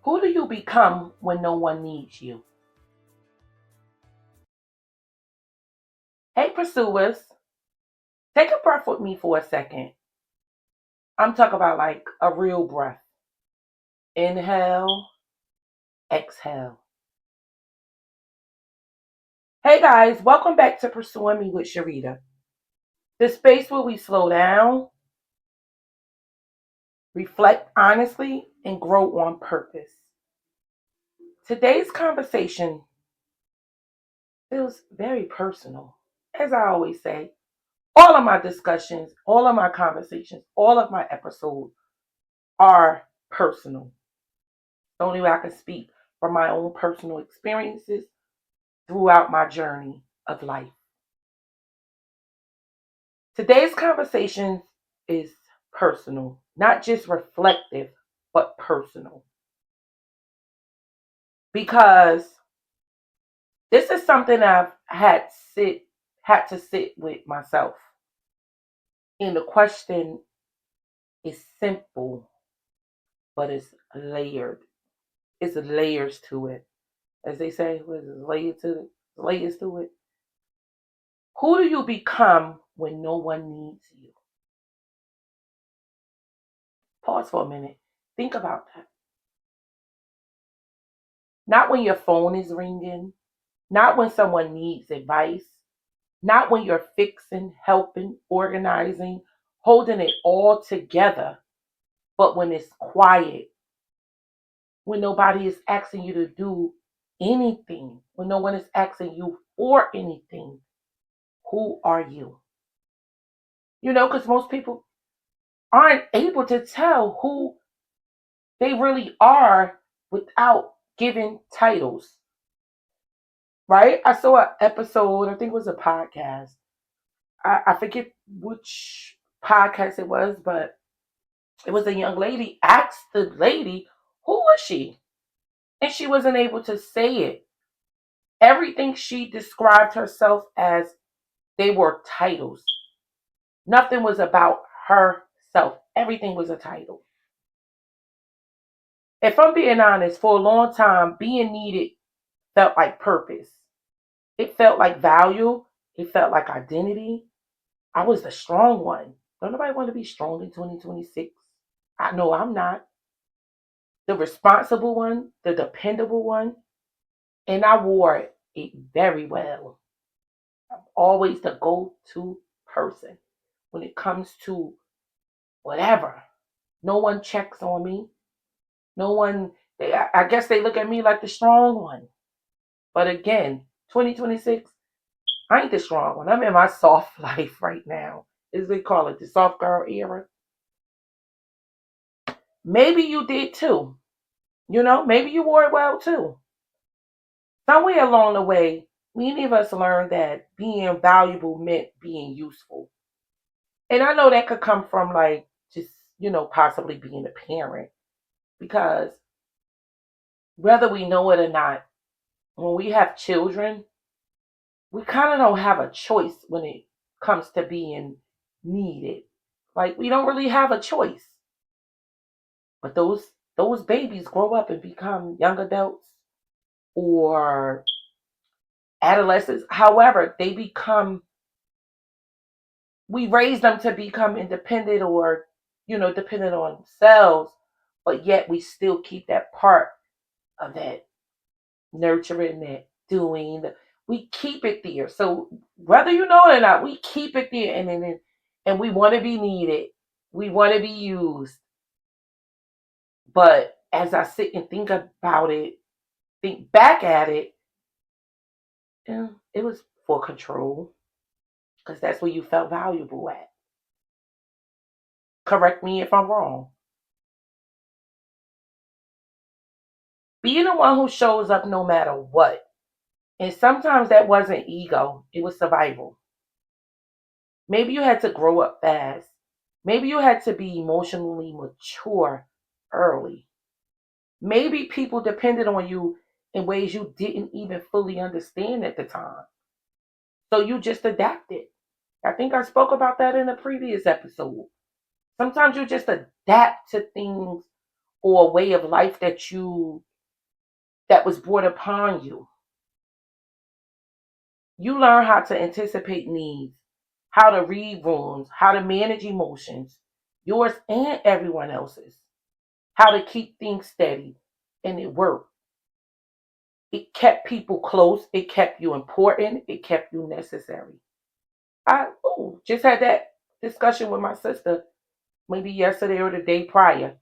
Who do you become when no one needs you? Hey, pursuers, take a breath with me for a second. I'm talking about like a real breath. Inhale, exhale. Hey guys, welcome back to Pursuing Me with Sharita, the space where we slow down, reflect honestly, and grow on purpose. Today's conversation feels very personal. As I always say, all of my discussions, all of my conversations, all of my episodes are personal. The only way I can speak from my own personal experiences throughout my journey of life. Today's conversation is personal, not just reflective, but personal. Because this is something I've had to sit with myself. And the question is simple, but it's layered. It's layers to it. As they say, what is it, layers to it. Who do you become when no one needs you? Pause for a minute. Think about that. Not when your phone is ringing, not when someone needs advice, not when you're fixing, helping, organizing, holding it all together, but when it's quiet, when nobody is asking you to do anything, when no one is asking you for anything. Who are you? Because most people aren't able to tell who they really are without giving titles, right? I saw an episode, I think it was a podcast. I forget which podcast it was, but it was a young lady asked the lady, who was she? And she wasn't able to say it. Everything she described herself as, they were titles. Nothing was about herself. Everything was a title. If I'm being honest, for a long time, being needed felt like purpose. It felt like value. It felt like identity. I was the strong one. Don't nobody want to be strong in 2026. I know I'm not. The responsible one, the dependable one, and I wore it very well. I'm always the go to person when it comes to whatever. No one checks on me. No one, I guess they look at me like the strong one. But again, 2026, I ain't the strong one. I'm in my soft life right now. As they call it, the soft girl era. Maybe you did too. Maybe you wore it well too. Somewhere along the way, many of us learned that being valuable meant being useful. And I know that could come from like just, possibly being a parent. Because whether we know it or not, when we have children, we kind of don't have a choice when it comes to being needed. Like we don't really have a choice. But those babies grow up and become young adults or adolescents. However, we raise them to become independent or, dependent on themselves, but yet we still keep that part of that nurturing, that doing. We keep it there. So whether you know it or not, we keep it there, and we want to be needed. We want to be used. But as I sit and think about it, think back at it, it was for control because that's where you felt valuable at. Correct me if I'm wrong. Being the one who shows up no matter what. And sometimes that wasn't ego, it was survival. Maybe you had to grow up fast. Maybe you had to be emotionally mature early. Maybe people depended on you in ways you didn't even fully understand at the time. So you just adapted. I think I spoke about that in a previous episode. Sometimes you just adapt to things or a way of life that was brought upon you. You learn how to anticipate needs, how to read wounds, how to manage emotions, yours and everyone else's, how to keep things steady, and it worked. It kept people close, it kept you important, it kept you necessary. I just had that discussion with my sister maybe yesterday or the day prior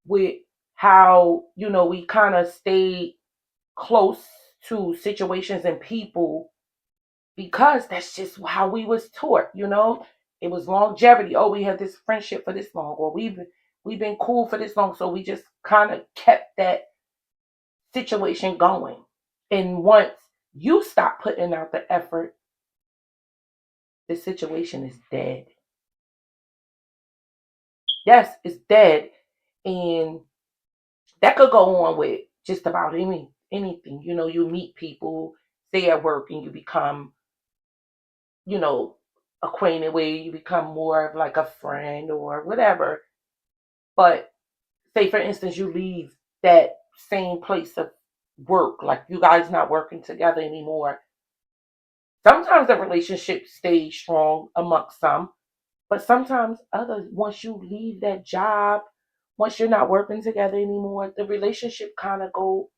with how, we kind of stayed close to situations and people because that's just how we was taught. It was longevity. Oh, we had this friendship for this long, or we've been cool for this long, so we just kind of kept that situation going. And once you stop putting out the effort, the situation is dead. Yes, it's dead. And that could go on with just about anything. You meet people, stay at work, and you become, you know, acquainted with, you become more of like a friend or whatever. But say for instance you leave that same place of work, like you guys not working together anymore. Sometimes the relationship stays strong amongst some, but sometimes others, once you leave that job, once you're not working together anymore, the relationship kind of go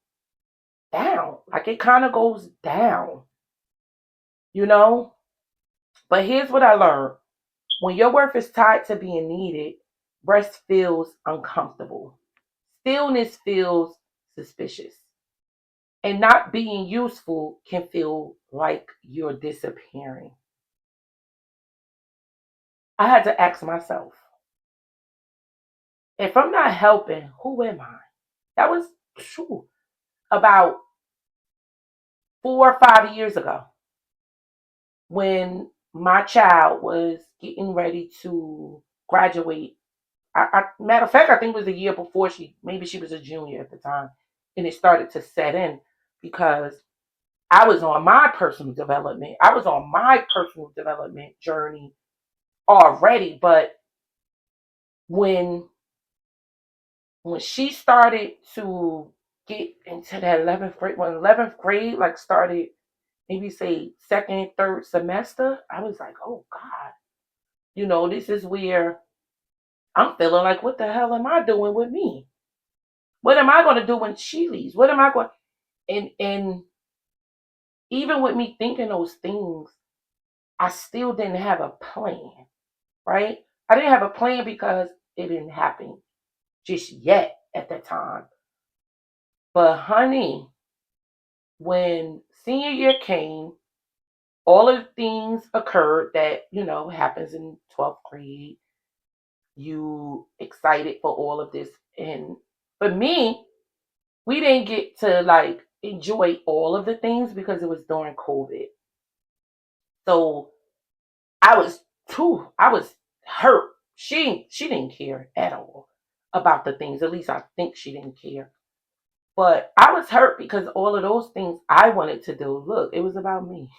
down. Like it kind of goes down, you know? But here's what I learned. When your worth is tied to being needed, rest feels uncomfortable. Stillness feels suspicious. And not being useful can feel like you're disappearing. I had to ask myself, if I'm not helping, who am I? That was true about 4 or 5 years ago when my child was getting ready to graduate. Matter of fact, I think it was a year before maybe she was a junior at the time, and it started to set in because I was on my personal development. I was on my personal development journey already, but when when she started to get into that 11th grade, when 11th grade like started, maybe say second, third semester, I was like, oh God, this is where I'm feeling like, what the hell am I doing with me? What am I going to do when she leaves? What am I going? And even with me thinking those things, I still didn't have a plan, right? I didn't have a plan because it didn't happen just yet at that time. But honey, when senior year came, all of the things occurred that, happens in 12th grade. You excited for all of this. And for me, we didn't get to like enjoy all of the things because it was during COVID. So I was I was hurt. She didn't care at all about the things. At least I think she didn't care. But I was hurt because all of those things I wanted to do, look, it was about me.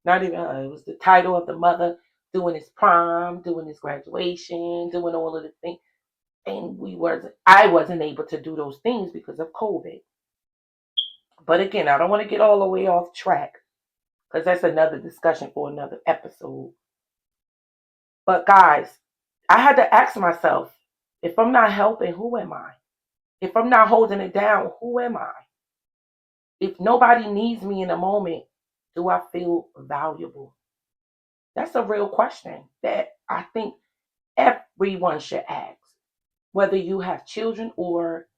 Not even her. It was the title of the mother doing his prom, doing his graduation, doing all of the things. And I wasn't able to do those things because of COVID. But again, I don't want to get all the way off track because that's another discussion for another episode. But guys, I had to ask myself, if I'm not helping, who am I? If I'm not holding it down, who am I? If nobody needs me in a moment, do I feel valuable? That's a real question that I think everyone should ask. Whether you have children or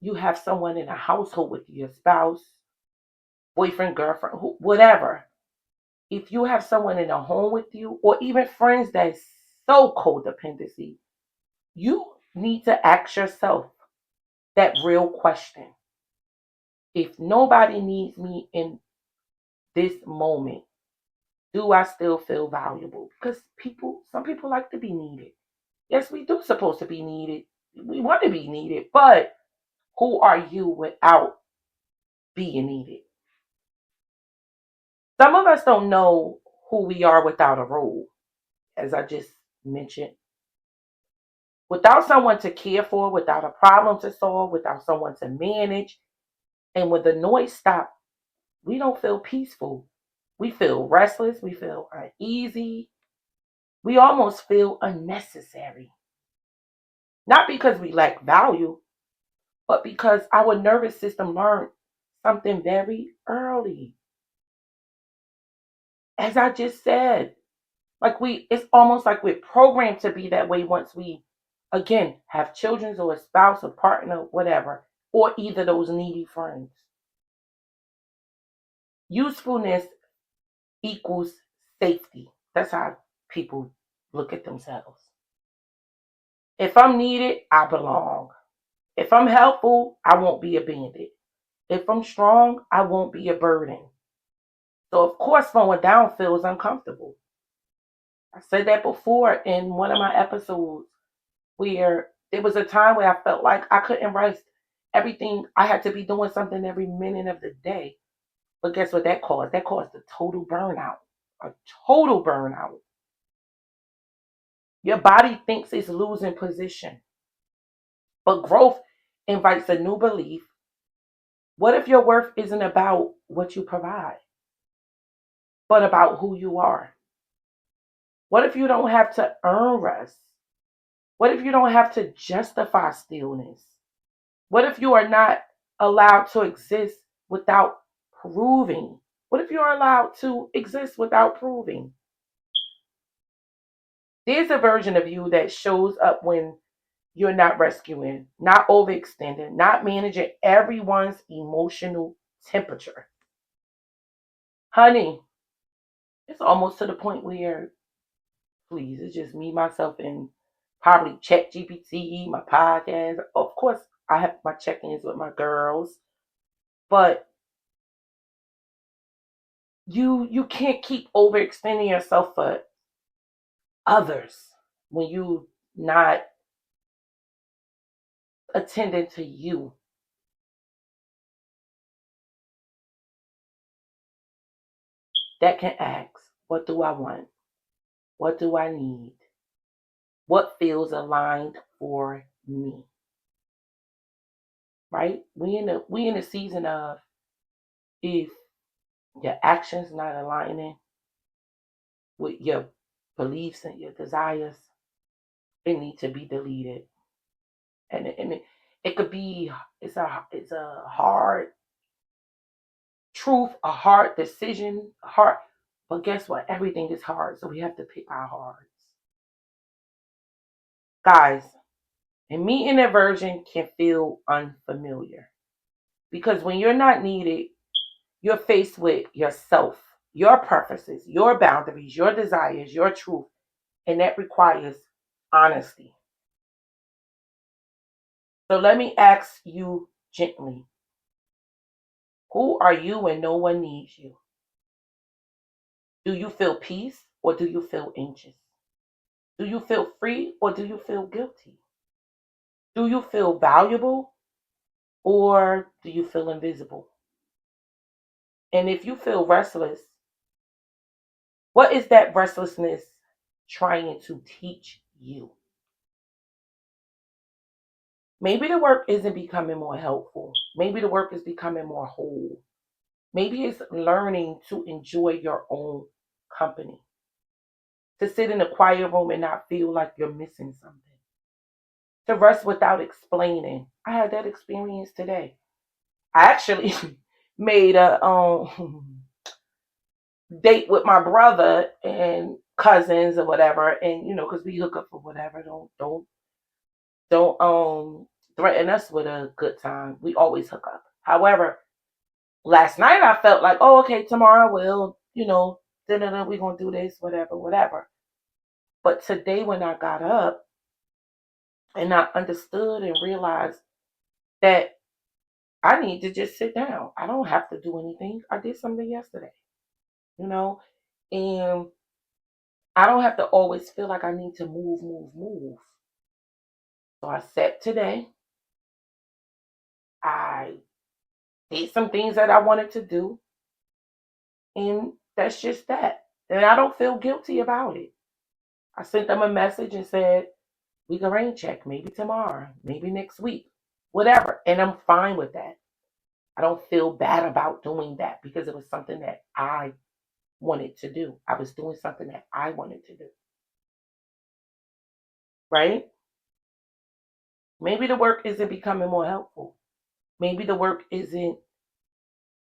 you have someone in a household with you, your spouse, boyfriend, girlfriend, whatever. If you have someone in a home with you, or even friends that's so codependency, you need to ask yourself that real question. If nobody needs me in this moment, do I still feel valuable? Because some people like to be needed. Yes, we do supposed to be needed. We want to be needed, but who are you without being needed? Some of us don't know who we are without a role, as I just mentioned. Without someone to care for, without a problem to solve, without someone to manage, and when the noise stops, we don't feel peaceful. We feel restless, we feel uneasy, we almost feel unnecessary. Not because we lack value, but because our nervous system learned something very early. As I just said, it's almost like we're programmed to be that way once we, again, have children or a spouse or partner, whatever, or either those needy friends. Usefulness equals safety. That's how people look at themselves. If I'm needed, I belong. If I'm helpful, I won't be abandoned. If I'm strong, I won't be a burden. So, of course, slowing down feels uncomfortable. I said that before in one of my episodes where there was a time where I felt like I couldn't rest. Everything, I had to be doing something every minute of the day. But guess what that caused? That caused a total burnout. A total burnout. Your body thinks it's losing position. But growth invites a new belief. What if your worth isn't about what you provide, but about who you are? What if you don't have to earn rest? What if you don't have to justify stillness? What if you are not allowed to exist without proving? What if you're allowed to exist without proving? There's a version of you that shows up when you're not rescuing, not overextending, not managing everyone's emotional temperature. Honey, it's almost to the point where, please, it's just me, myself, and probably Chat GPT, my podcast. Of course, I have my check-ins with my girls, but you can't keep overextending yourself for others when you not attending to you. That can ask, what do I want? What do I need? What feels aligned for me? Right? We in a season of, if your actions not aligning with your beliefs and your desires, they need to be deleted. And it could be, it's a hard truth, a hard decision, hard. But guess what? Everything is hard, so we have to pick our hearts. Guys, and meeting aversion can feel unfamiliar because when you're not needed, you're faced with yourself, your preferences, your boundaries, your desires, your truth, and that requires honesty. So let me ask you gently, who are you when no one needs you? Do you feel peace or do you feel anxious? Do you feel free or do you feel guilty? Do you feel valuable or do you feel invisible? And if you feel restless, what is that restlessness trying to teach you? Maybe the work isn't becoming more helpful. Maybe the work is becoming more whole. Maybe it's learning to enjoy your own company, to sit in a quiet room and not feel like you're missing something, to rest without explaining. I had that experience today. I actually made a date with my brother and cousins or whatever, and because we hook up for whatever. Don't threaten us with a good time. We always hook up. However, last night I felt like, oh, okay, tomorrow we'll, da-da-da, we're gonna do this, whatever, whatever. But today when I got up and I understood and realized that I need to just sit down. I don't have to do anything. I did something yesterday, you know, and I don't have to always feel like I need to move, move, move. So I sat today. I did some things that I wanted to do, and that's just that. And I don't feel guilty about it. I sent them a message and said, We can rain check maybe tomorrow, maybe next week, whatever. And I'm fine with that. I don't feel bad about doing that because it was something that I wanted to do. I was doing something that I wanted to do, right? Maybe the work isn't becoming more helpful. Maybe the work isn't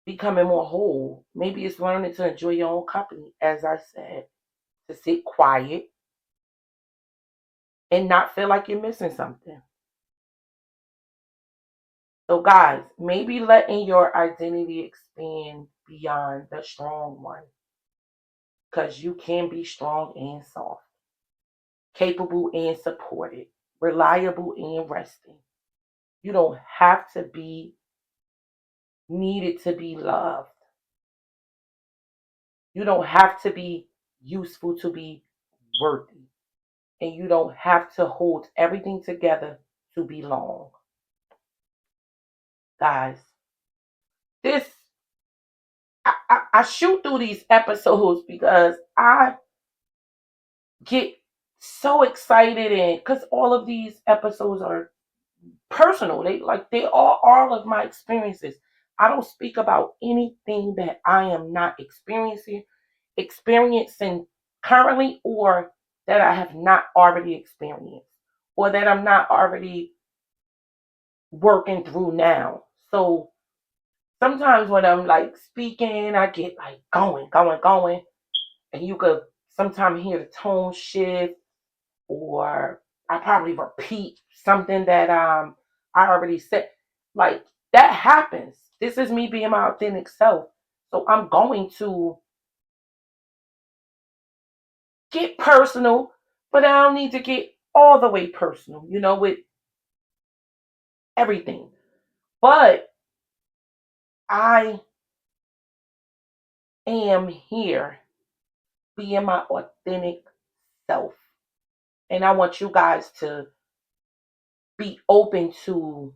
becoming more whole. Maybe it's learning to enjoy your own company, as I said, to sit quiet and not feel like you're missing something. So, guys, maybe letting your identity expand beyond the strong one, because you can be strong and soft, capable and supported, reliable and resting. You don't have to be needed to be loved. You don't have to be useful to be worthy. And you don't have to hold everything together to belong. Guys, this I shoot through these episodes because I get so excited, and because all of these episodes are personal. They are all of my experiences. I don't speak about anything that I am not experiencing currently, or that I have not already experienced, or that I'm not already working through now. So sometimes when I'm like speaking, I get like going, and you could sometimes hear the tone shift, or I probably repeat something that I already said. Like that happens. This is me being my authentic self. So I'm going to get personal, but I don't need to get all the way personal, with everything. But I am here being my authentic self. And I want you guys to be open to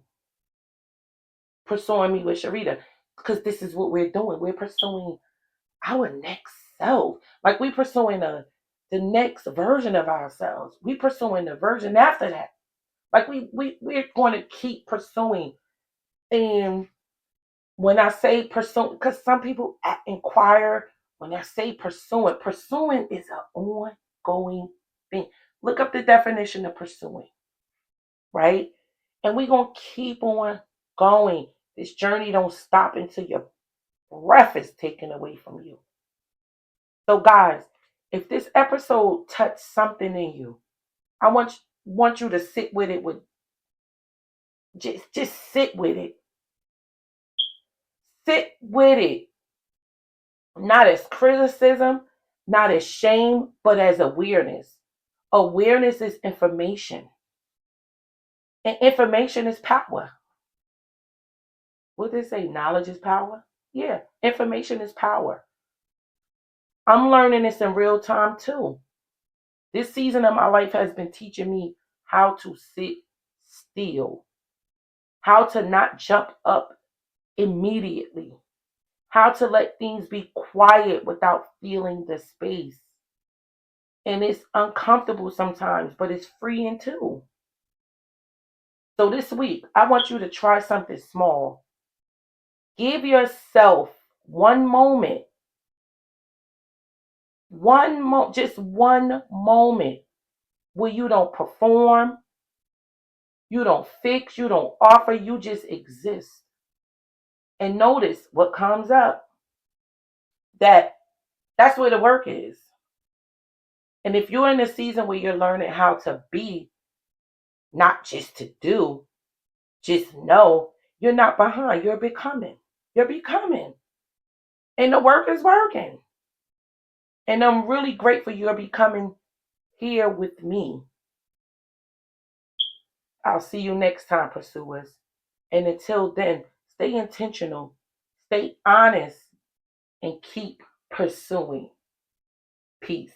pursuing me with Sharita, because this is what we're doing. We're pursuing our next self. Like we pursuing the next version of ourselves. We pursuing the version after that. Like we're going to keep pursuing. And when I say pursue, because some people inquire, when I say pursuing is an ongoing thing. Look up the definition of pursuing, right? And we're going to keep on going. This journey don't stop until your breath is taken away from you. So, guys, if this episode touched something in you, I want you to sit with it, with just sit with it. Sit with it. Not as criticism, not as shame, but as awareness. Awareness is information. And information is power. What did they say? Knowledge is power? Yeah, information is power. I'm learning this in real time too. This season of my life has been teaching me how to sit still, how to not jump up immediately, how to let things be quiet without feeling the space. And it's uncomfortable sometimes, but it's freeing too. So this week, I want you to try something small. Give yourself one moment, just one moment where you don't perform, you don't fix, you don't offer, you just exist. And notice what comes up. That's where the work is. And if you're in a season where you're learning how to be, not just to do, just know you're not behind. You're becoming. You're becoming. And the work is working. And I'm really grateful you're becoming here with me. I'll see you next time, pursuers. And until then, stay intentional, stay honest, and keep pursuing. Peace.